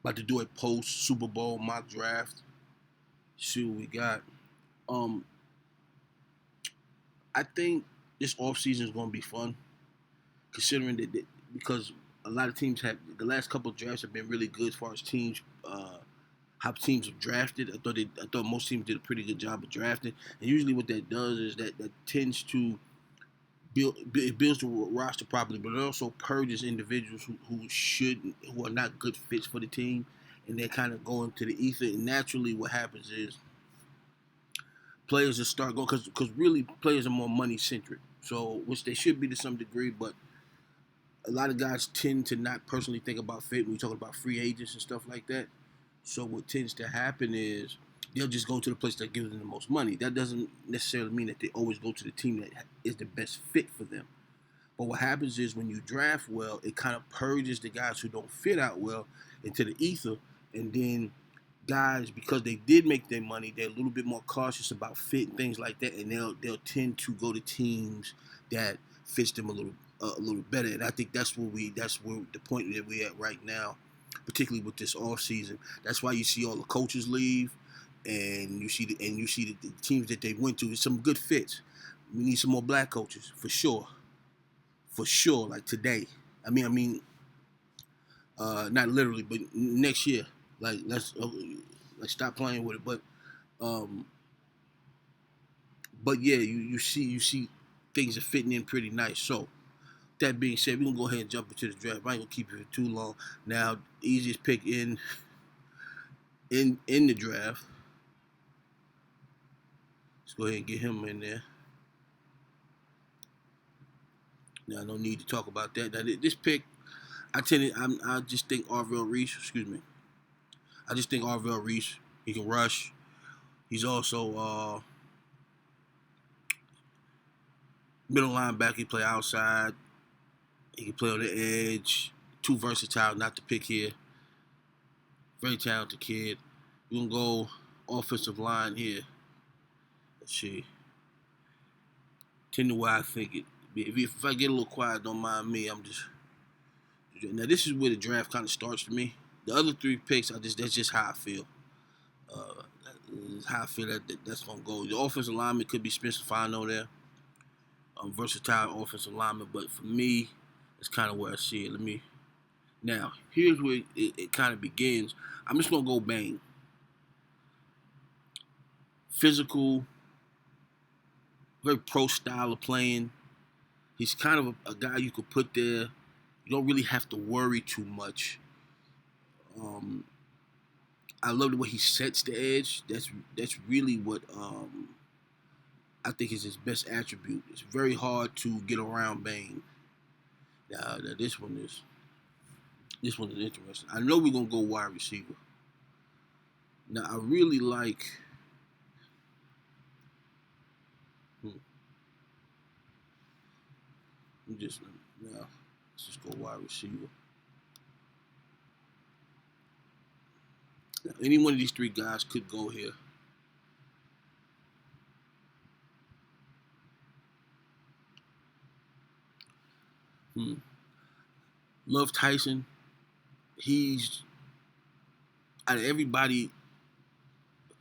About to do a post Super Bowl mock draft. See what we got. Um, I think this offseason is going to be fun, considering that because a lot of teams have the last couple of drafts have been really good as far as teams how teams have drafted. I thought most teams did a pretty good job of drafting, and usually what that does is that tends to it builds the roster properly, but it also purges individuals who are not good fits for the team, and they kind of go into the ether. And naturally, what happens is players will start going because really players are more money centric. So which they should be to some degree, but a lot of guys tend to not personally think about fit when we talking about free agents and stuff like that. So what tends to happen is they'll just go to the place that gives them the most money. That doesn't necessarily mean that they always go to the team that is the best fit for them. But what happens is when you draft well, it kind of purges the guys who don't fit out well into the ether, and then guys, because they did make their money, they're a little bit more cautious about fit and things like that, and they'll tend to go to teams that fits them a little better. And I think that's where the point that we're at right now, particularly with this off season. That's why you see all the coaches leave, and you see the teams that they went to. Some good fits. We need some more black coaches for sure, for sure. Like today, not literally, but next year. Like let's stop playing with it. Um, but yeah, you see things are fitting in pretty nice. So that being said, we're gonna go ahead and jump into the draft. I ain't gonna keep it for too long. Now, easiest pick in the draft. Let's go ahead and get him in there. Now, no need to talk about that. Now, this pick, I just think Arvell Reese. Excuse me. I just think Arvell Reese. He can rush. He's also middle linebacker. He play outside. He can play on the edge. Too versatile not to pick here. Very talented kid. We're gonna go offensive line here. Let's see. Tend to where I think it. If I get a little quiet, don't mind me. I'm just now. This is where the draft kind of starts for me. The other three picks, that's just how I feel. Uh, how I feel that's gonna go. The offensive lineman could be Spencer Fano there. Versatile offensive lineman, but for me, it's kind of where I see it. Let me now. Here's where it kind of begins. I'm just gonna go bang. Physical, very pro style of playing. He's kind of a guy you could put there. You don't really have to worry too much. Um, I love the way he sets the edge. That's really what I think is his best attribute. It's very hard to get around Bane. Now this one is interesting. I know we're gonna go wide receiver. Now I really like. Hmm, just now let's just go wide receiver. Now, any one of these three guys could go here. Hmm. Love Tyson. He's out of everybody,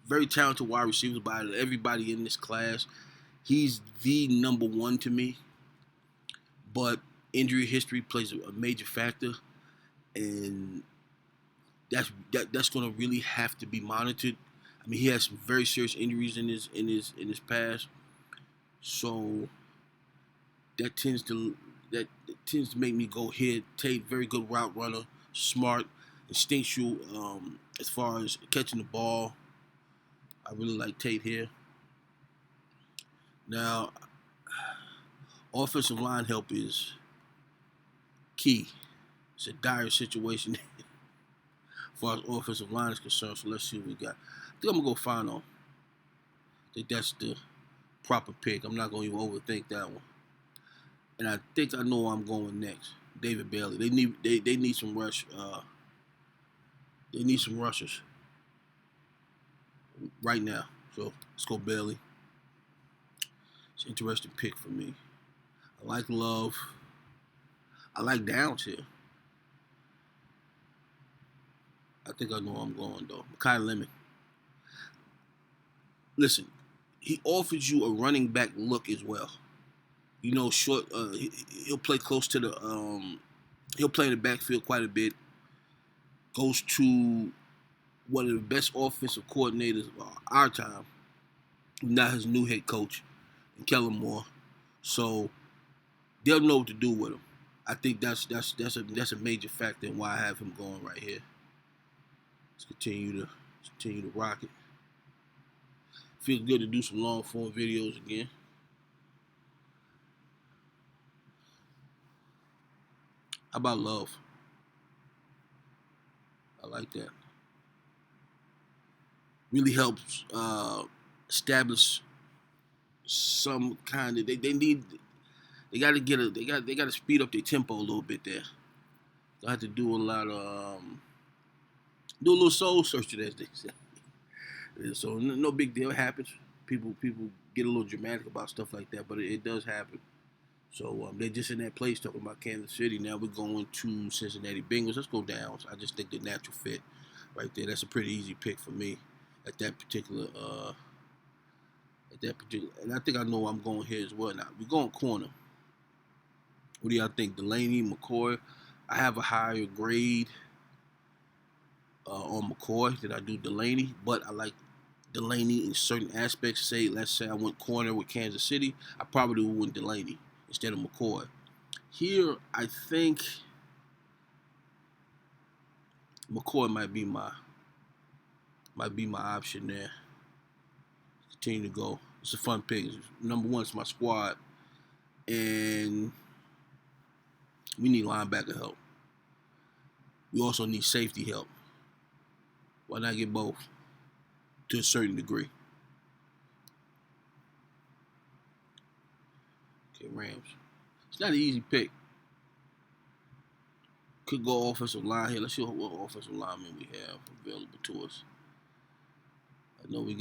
very talented wide receivers, but out of everybody in this class, he's the number one to me. But injury history plays a major factor, and that's going to really have to be monitored. I mean, he has some very serious injuries in his past, so that tends to make me go here. Tate, very good route runner, smart, instinctual as far as catching the ball. I really like Tate here. Now, offensive line help is key. It's a dire situation as far as offensive line is concerned. So let's see what we got. I think I'm gonna go Fano. I think that's the proper pick. I'm not gonna even overthink that one. And I think I know where I'm going next. David Bailey. They need some rush. They need some rushers right now. So let's go Bailey. It's an interesting pick for me. I like Love. I like Downs here. I think I know where I'm going though. Kai Lemon. Listen, he offers you a running back look as well. You know, short. He'll play close to the. He'll play in the backfield quite a bit. Goes to one of the best offensive coordinators of our time. Not his new head coach, Kellen Moore. So they'll know what to do with him. I think that's a major factor in why I have him going right here. Let's continue to rock it. Feels good to do some long form videos again. How about Love? I like that. Really helps establish some kind of they need they got to get a they got to speed up their tempo a little bit there. I have to do a lot of do a little soul searching as they say. So no big deal. It happens. People get a little dramatic about stuff like that, but it does happen. So they're just in that place talking about Kansas City. Now we're going to Cincinnati Bengals. Let's go down. I just think the natural fit right there. That's a pretty easy pick for me at that particular. And I think I know where I'm going here as well. Now we're going corner. What do y'all think, Delaney, McCoy? I have a higher grade on McCoy than I do Delaney, but I like Delaney in certain aspects. Let's say I went corner with Kansas City, I probably would win Delaney instead of McCoy. Here, I think McCoy might be my option there. Continue to go. It's a fun pick. Number one, it's my squad, and we need linebacker help. We also need safety help. Why not get both to a certain degree? Okay, Rams. It's not an easy pick. Could go offensive line here. Let's see what offensive linemen we have available to us. I know we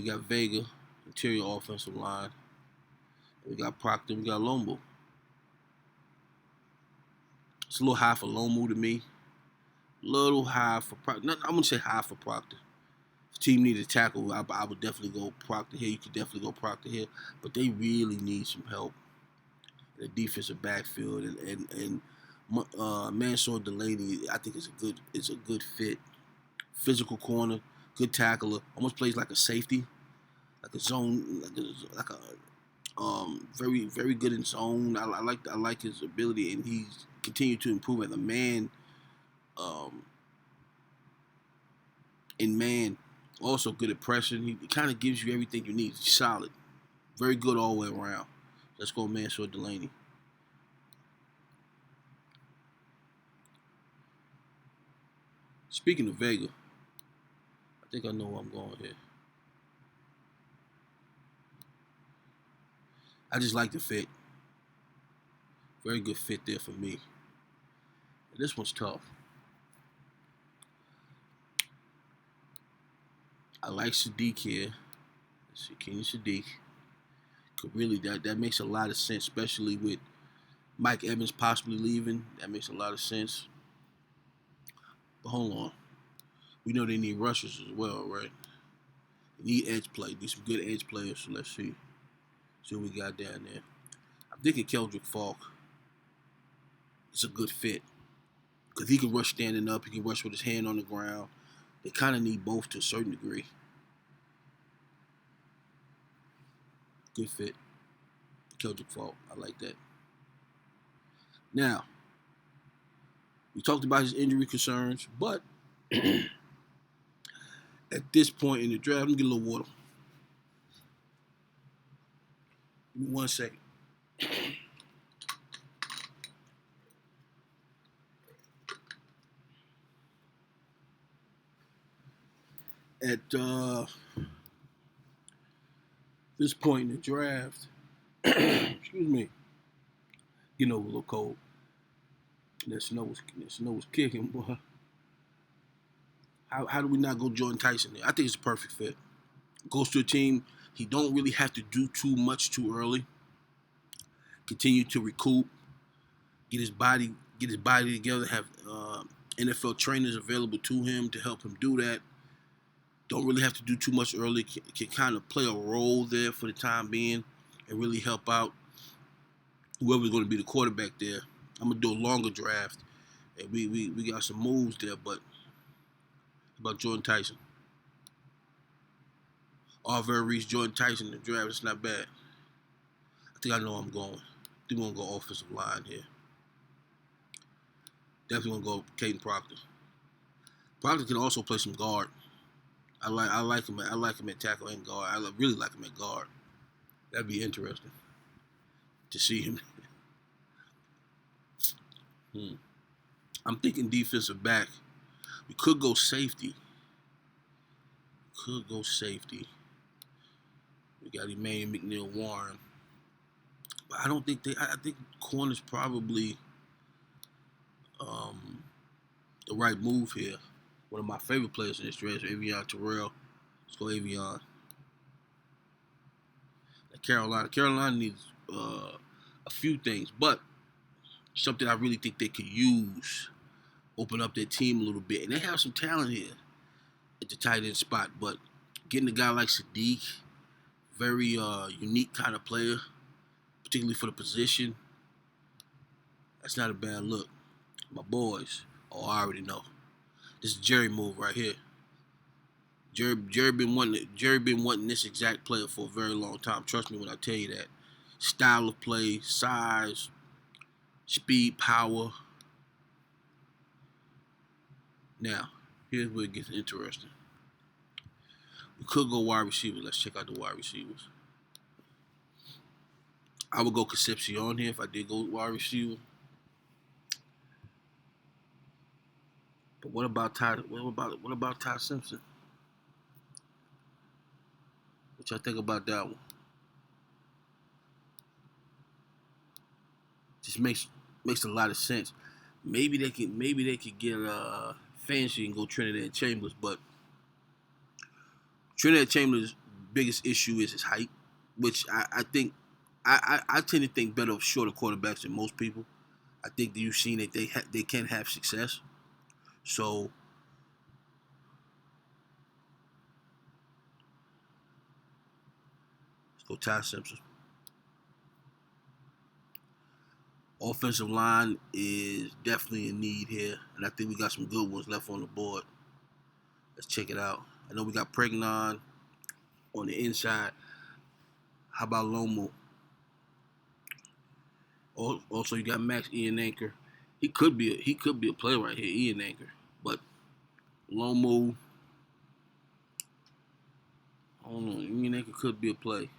got Vega, interior offensive line. We got Proctor. We got Lombo. It's a little high for Lombo to me. Little high for Proctor. I wouldn't say high for Proctor. If the team needed a tackle, I would definitely go Proctor here. You could definitely go Proctor here. But they really need some help in the defensive backfield. And Mansour Delaney, I think is a good fit. Physical corner, good tackler, almost plays like a safety, like a zone, very very good in zone. I like his ability, and he's continued to improve as a man. In man, also good at pressing. He kind of gives you everything you need. He's solid, very good all the way around. Let's go, Mansour Delaney. Speaking of Vega, I think I know where I'm going here. I just like the fit. Very good fit there for me. And this one's tough. I like Sadiq here. Let's see, Kenny Sadiq. Could really that makes a lot of sense, especially with Mike Evans possibly leaving. That makes a lot of sense. But hold on. We know they need rushers as well, right? They need edge play. Need some good edge players. So let's see. See what we got down there. I'm thinking Keldrick Falk is a good fit. Because he can rush standing up. He can rush with his hand on the ground. They kind of need both to a certain degree. Good fit. Keldrick Falk. I like that. Now, we talked about his injury concerns, but at this point in the draft, let me get a little water. Give me 1 second. At this point in the draft, excuse me, getting over a little cold. That snow was kicking, boy. How do we not go Jordan Tyson there? I think it's a perfect fit. Goes to a team he don't really have to do too much too early. Continue to recoup, get his body together, have NFL trainers available to him to help him do that. Don't really have to do too much early. Can kind of play a role there for the time being and really help out whoever's going to be the quarterback there. I'm going to do a longer draft. And we got some moves there, but about Jordan Tyson. Arvell Reese, Jordan Tyson in the draft. It's not bad. I think I know where I'm going. I think we're going to go offensive line here. Definitely going to go Caden Proctor. Proctor can also play some guard. I like him at tackle and guard. I really like him at guard. That'd be interesting to see him. I'm thinking defensive back. We could go safety. We got Emmanuel McNeil Warren. But I don't think I think corner's probably the right move here. One of my favorite players in this draft, Avion Terrell. Let's go Avion. Carolina needs a few things, but something I really think they could use. Open up their team a little bit. And they have some talent here at the tight end spot, but getting a guy like Sadiq, very unique kind of player, particularly for the position, that's not a bad look. My boys, I already know. This is Jerry move right here. Jerry been wanting this exact player for a very long time. Trust me when I tell you that. Style of play, size, speed, power. Now, here's where it gets interesting. We could go wide receiver. Let's check out the wide receivers. I would go Concepcion here if I did go wide receiver. But what about Ty Simpson? What y'all think about that one? Just makes a lot of sense. Maybe they could get fancy and go Trinidad Chambers, but Trinidad Chambers' biggest issue is his height, which I think I tend to think better of shorter quarterbacks than most people. I think that you've seen that they can have success. So let's go Ty Simpson. Offensive line is definitely in need here, and I think we got some good ones left on the board. Let's check it out. I know we got Pregnon on the inside. How about Lomo? Also, you got Max Ian Anchor. He could be a player right here, Ian Anchor. But Lomo, I don't know. Ian Anchor could be a play.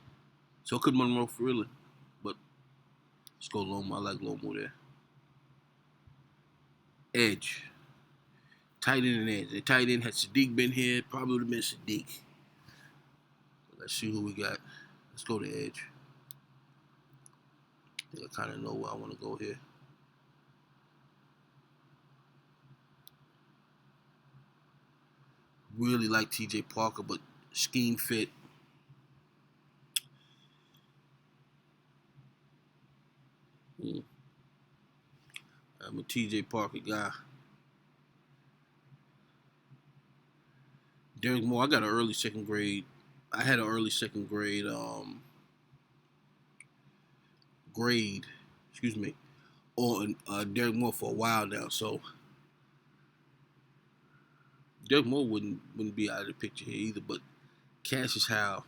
So could Monroe Freeland. But let's go Lomo. I like Lomo there. Edge. Tight end and edge. The tight end had Sadiq been here, probably would have been Sadiq. Let's see who we got. Let's go to edge. I think I kind of know where I want to go here. Really like TJ Parker, but scheme fit. I'm a TJ Parker guy. Derek Moore, I got an early second grade. I had an early second grade grade, on Derek Moore for a while now. So Derek Moore wouldn't be out of the picture here either. But Cassius Howe,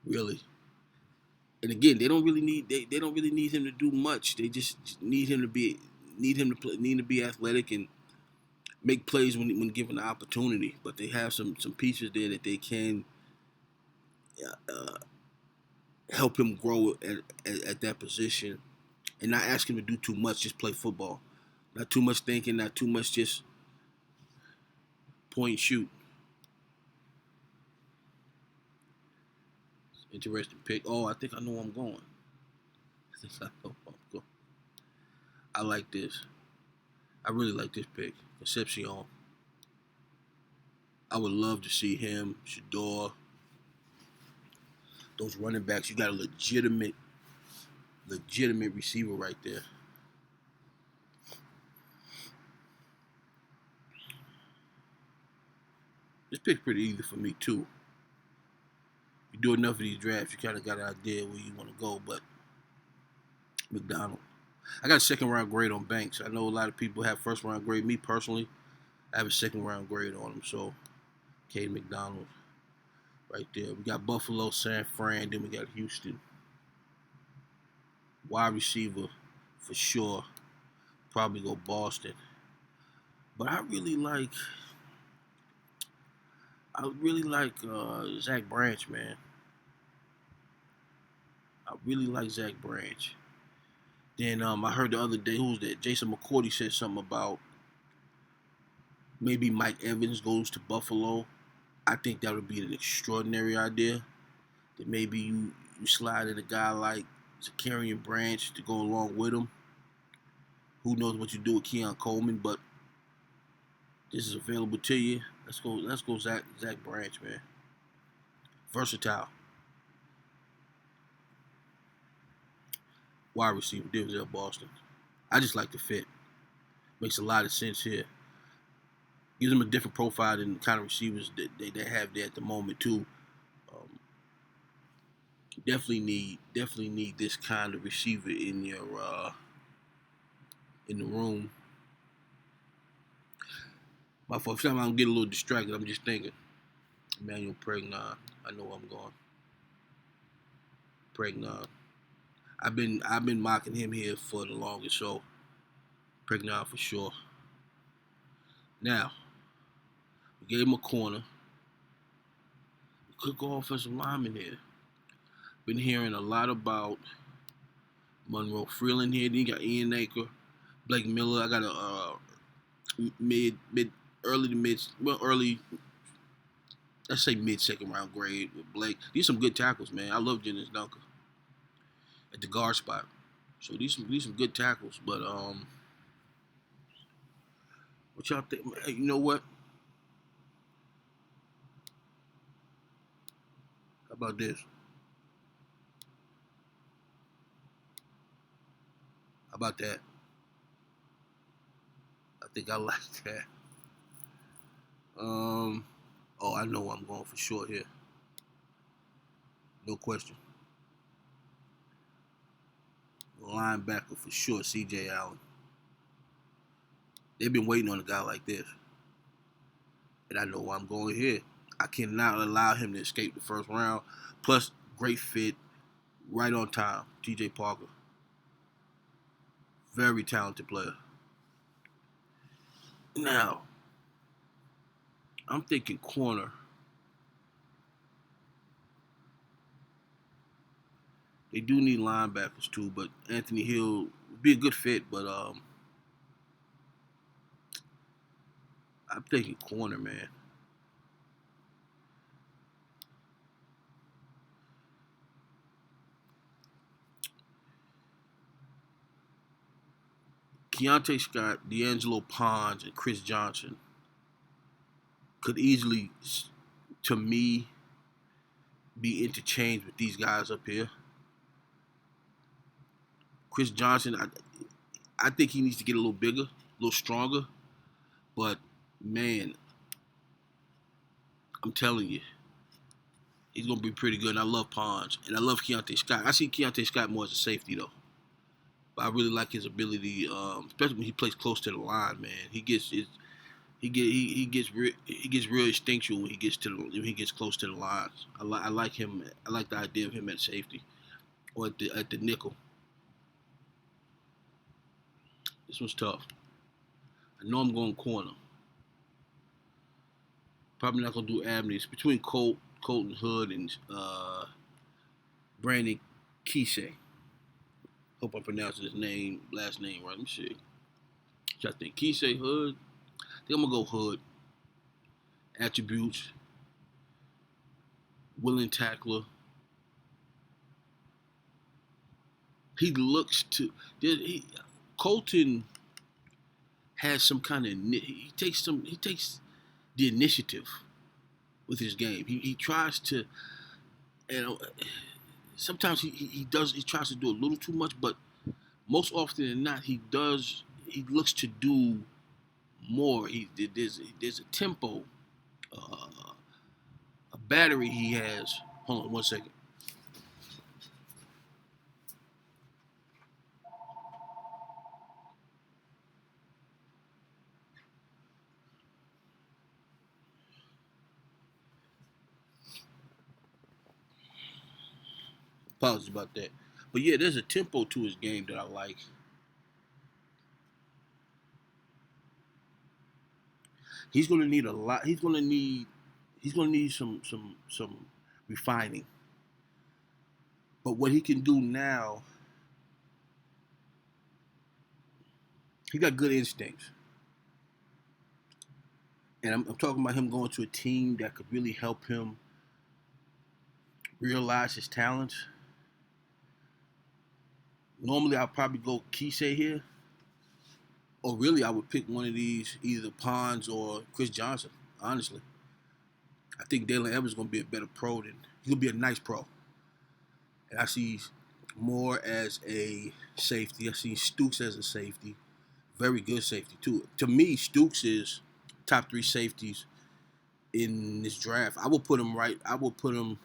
really. And again, they don't really need him to do much. They just need him to be athletic and make plays when given the opportunity. But they have some pieces there that they can help him grow at that position, and not ask him to do too much. Just play football, not too much thinking, not too much just point shoot. Interesting pick. I think I know where I'm going. I like this. I really like this pick. Concepcion. I would love to see him, Shador. Those running backs, you got a legitimate receiver right there. This pick's pretty easy for me too. You do enough of these drafts, you kind of got an idea where you want to go. But McDonald, I got a second round grade on Banks. I know a lot of people have first round grade. Me personally, I have a second round grade on him. So, Cade McDonald, right there. We got Buffalo, San Fran, then we got Houston. Wide receiver, for sure. Probably go Boston. But I really like Zach Branch, man. I really like Zach Branch. Then I heard the other day, who was that? Jason McCourty said something about maybe Mike Evans goes to Buffalo. I think that would be an extraordinary idea. That maybe you slide in a guy like Zakarian Branch to go along with him. Who knows what you do with Keon Coleman, but this is available to you. Let's go Zach Branch, man. Versatile. Wide receiver, Denzel Boston. I just like the fit. Makes a lot of sense here. Gives them a different profile than the kind of receivers that they have there at the moment too. Um, definitely need this kind of receiver in your in the room. My fault. Sometimes I'm getting a little distracted. I'm just thinking. Emmanuel Pregnon. I know where I'm going. Pregnon. I've been mocking him here for the longest, so Pregnon for sure. Now, we gave him a corner. We could go offensive lineman here. Been hearing a lot about Monroe Freeland here. Then you got Ian Aker, Blake Miller. I got a early to mid, well, early, let's say mid second round grade with Blake. These some good tackles, man. I love Jennings Dunker at the guard spot. So these some good tackles. But what y'all think? Hey, you know what? How about this? How about that? I think I like that. Oh, I know where I'm going for sure here. No question. Linebacker for sure, C.J. Allen. They've been waiting on a guy like this. And I know where I'm going here. I cannot allow him to escape the first round. Plus, great fit, right on time. T.J. Parker. Very talented player. Now, I'm thinking corner. They do need linebackers too, but Anthony Hill would be a good fit. But I'm thinking corner, man. Keontae Scott, D'Angelo Pons, and Chris Johnson could easily, to me, be interchanged with these guys up here. Chris Johnson, I think he needs to get a little bigger, a little stronger. But man, I'm telling you, he's gonna be pretty good. And I love Pons, and I love Keontae Scott. I see Keontae Scott more as a safety though, but I really like his ability, especially when he plays close to the line. Man, he gets real instinctual when he gets close to the lines. I like him. I like the idea of him at safety or at the nickel. This one's tough. I know I'm going corner. Probably not gonna do Abney. It's between Colton Hood and Brandon Kesey. Hope I'm pronouncing his last name right. Let me see. I think Kesey Hood. I think I'm gonna go Hood. Attributes. Willing tackler. He looks to. Colton has some kind of. He takes the initiative with his game. He tries to, you know, sometimes he tries to do a little too much, but most often than not he does. He looks to do more. There's a tempo battery he has. Hold on 1 second. Apologies about that. But yeah, there's a tempo to his game that I like. He's gonna need a lot. He's gonna need some refining. But what he can do now, he got good instincts. And I'm talking about him going to a team that could really help him realize his talents. Normally, I'll probably go Kisei here, or really, I would pick one of these, either Pons or Chris Johnson. Honestly, I think Dalen Evans is going to be a better pro than he'll be a nice pro. And I see Moore as a safety. I see Stooks as a safety, very good safety too. To me, Stooks is top three safeties in this draft. I will put him right. I will put him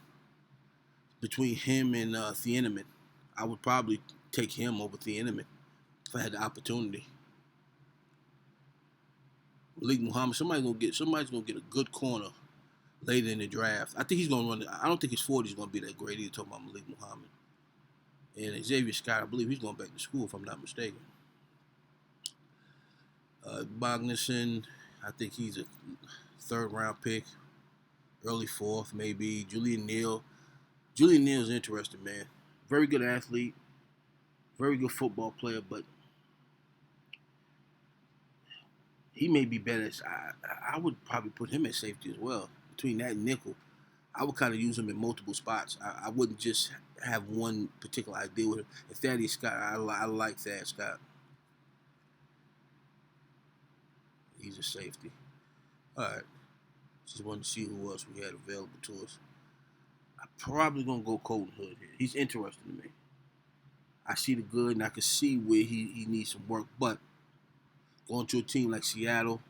between him and Thieneman. I would probably take him over Thieneman if I had the opportunity. Malik Muhammad, somebody's gonna get a good corner later in the draft. I think he's gonna run. I don't think his 40 is gonna be that great either. Talking about Malik Muhammad and Xavier Scott, I believe he's going back to school if I'm not mistaken. Bognerson, I think he's a third round pick, early fourth maybe. Julian Neal. Julian Neal's interesting, man. Very good athlete, very good football player, but he may be better. I would probably put him at safety as well. Between that and nickel, I would kind of use him in multiple spots. I wouldn't just have one particular idea with him. And Thaddeus Scott, I like Thad Scott. He's a safety. All right. Just wanted to see who else we had available to us. I'm probably going to go Colton Hood here. He's interesting to me. I see the good, and I can see where he needs some work. But going to a team like Seattle,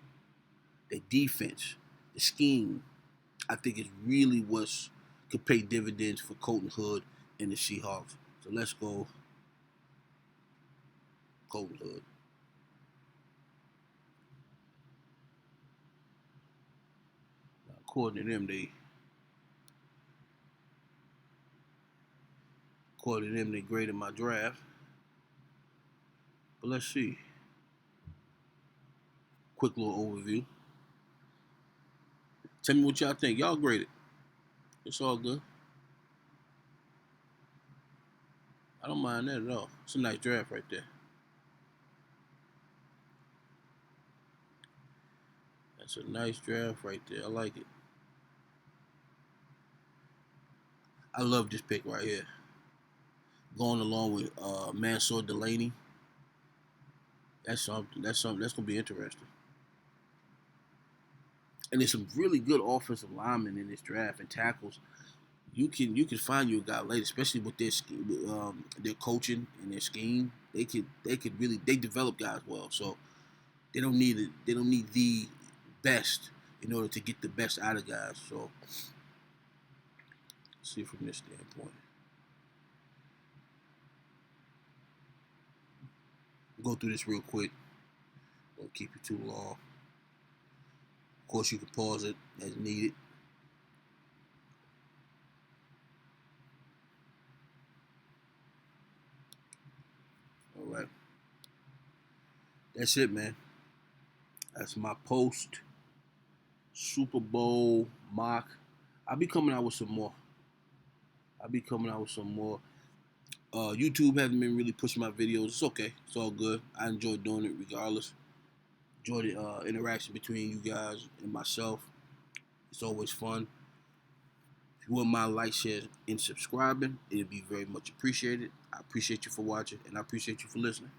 the defense, the scheme, I think is really what could pay dividends for Colton Hood and the Seahawks. So let's go Colton Hood. Now, according to them, they graded my draft. But let's see. Quick little overview. Tell me what y'all think. Y'all graded. It's all good. I don't mind that at all. It's a nice draft right there. That's a nice draft right there. I like it. I love this pick right here. Going along with Mansour Delaney. That's something. That's gonna be interesting. And there's some really good offensive linemen in this draft and tackles. You can find you a guy later, especially with their coaching and their scheme. They could really develop guys well. So they don't need it. They don't need the best in order to get the best out of guys. So let's see from this standpoint. Go through this real quick. Won't keep you too long. Of course, you can pause it as needed. All right. That's it, man. That's my post Super Bowl mock. I'll be coming out with some more. YouTube hasn't been really pushing my videos. It's okay. It's all good. I enjoy doing it regardless. Enjoy the interaction between you guys and myself. It's always fun. If you wouldn't mind like, share, and subscribing, it'd be very much appreciated. I appreciate you for watching, and I appreciate you for listening.